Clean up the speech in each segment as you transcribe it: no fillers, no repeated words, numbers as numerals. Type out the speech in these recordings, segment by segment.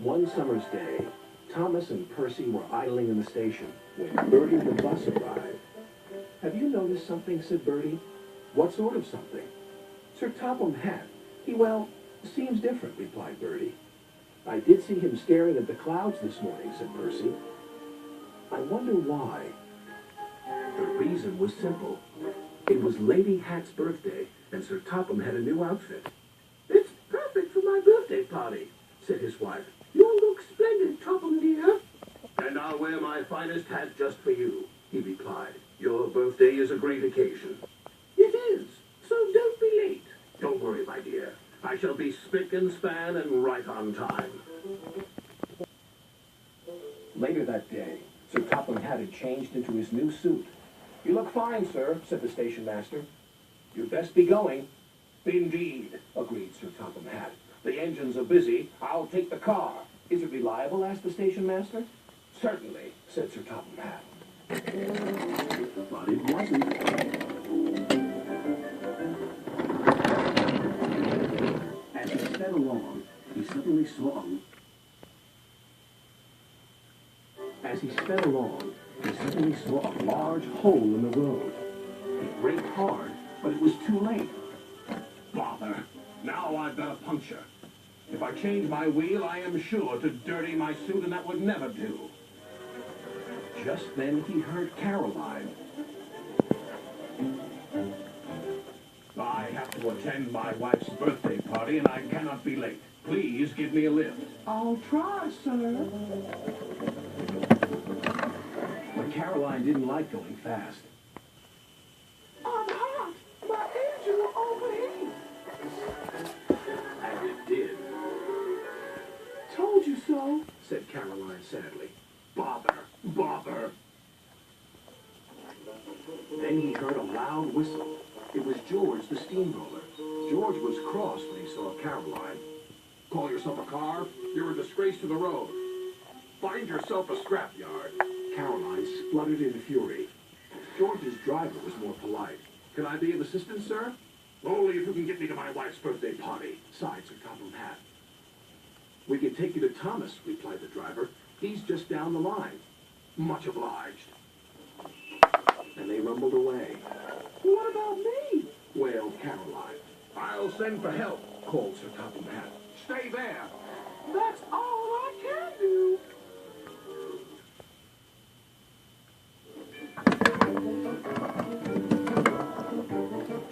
One summer's day, Thomas and Percy were idling in the station when Bertie the bus arrived. "Have you noticed something?" said Bertie. "What sort of something?" "Sir Topham Hatt. Well, seems different," replied Bertie. "I did see him staring at the clouds this morning," said Percy. "I wonder why." The reason was simple. It was Lady Hatt's birthday, and Sir Topham had a new outfit. "It's perfect for my birthday party," said his wife. "You look splendid, Topham dear." "And I'll wear my finest hat just for you," he replied. "Your birthday is a great occasion." "It is, so don't be late." "Don't worry, my dear. I shall be spick and span and right on time." Later that day, Sir Topham Hatt had changed into his new suit. "You look fine, sir," said the station master. "You'd best be going." "Indeed," agreed Sir Topham Hatt. "The engines are busy. I'll take the car." "Is it reliable?" asked the station master. "Certainly," said Sir Topham Hatt. But it wasn't. As he sped along, he suddenly saw a large hole in the road. He braked hard, but it was too late. "Bother! Now I've got a puncture. If I change my wheel, I am sure to dirty my suit, and that would never do." Just then he heard Caroline. "I have to attend my wife's birthday party, and I cannot be late. Please give me a lift." "I'll try, sir." But Caroline didn't like going fast. "I'm hot. My engine will overheat." And it did. "Told you so," said Caroline sadly. "Bother, bother." Then he heard a loud whistle. It was George the steamroller. George was cross when he saw Caroline. "Call yourself a car? You're a disgrace to the road. Find yourself a scrapyard." Caroline spluttered in fury. George's driver was more polite. "Can I be of assistance, sir?" "Only if you can get me to my wife's birthday party," sighed Sir Topham Hatt. "We can take you to Thomas," replied the driver. "He's just down the line." "Much obliged." And they rumbled away. "What about me?" wailed Caroline. "I'll send for help," called Sir Topham Hatt. "Stay there." "That's all I can do."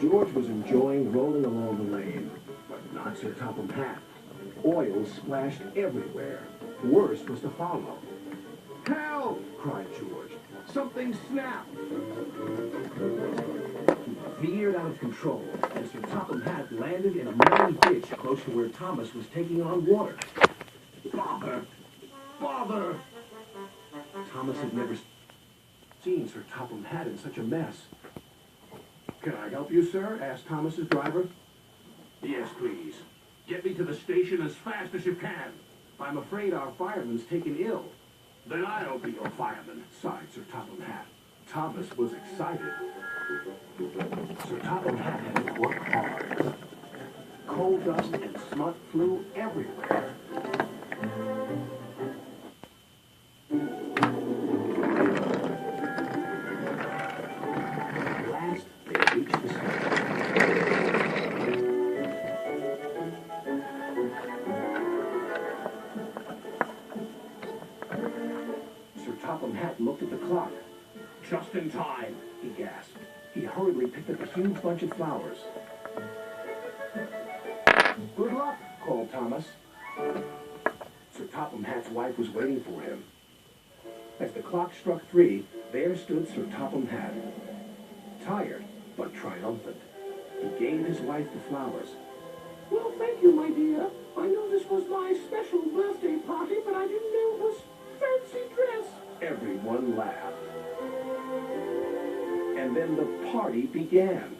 George was enjoying rolling along the lane, but not Sir Topham Hatt. Oil splashed everywhere. Worse was to follow. "Help!" cried George. "Something snapped!" He veered out of control, and Sir Topham Hatt landed in a muddy ditch close to where Thomas was taking on water. "Bother! Bother!" Thomas had never seen Sir Topham Hatt in such a mess. "Can I help you, sir?" asked Thomas's driver. "Yes, please. Get me to the station as fast as you can. I'm afraid our fireman's taken ill." "Then I'll be your fireman," sighed Sir Topham Hatt. Thomas was excited. Sir Topham Hatt had to work hard. Coal dust and smut flew everywhere. At last, they reached the station. Sir Topham Hatt looked at the clock. "Just in time," he gasped. He hurriedly picked up a huge bunch of flowers. "Good luck," called Thomas. Sir Topham Hatt's wife was waiting for him. As the clock struck 3, there stood Sir Topham Hatt. Tired, but triumphant. He gave his wife the flowers. "Well, thank you, my dear. I knew this was my special birthday party, but I didn't know it was fancy dress." Everyone laughed. And then the party began.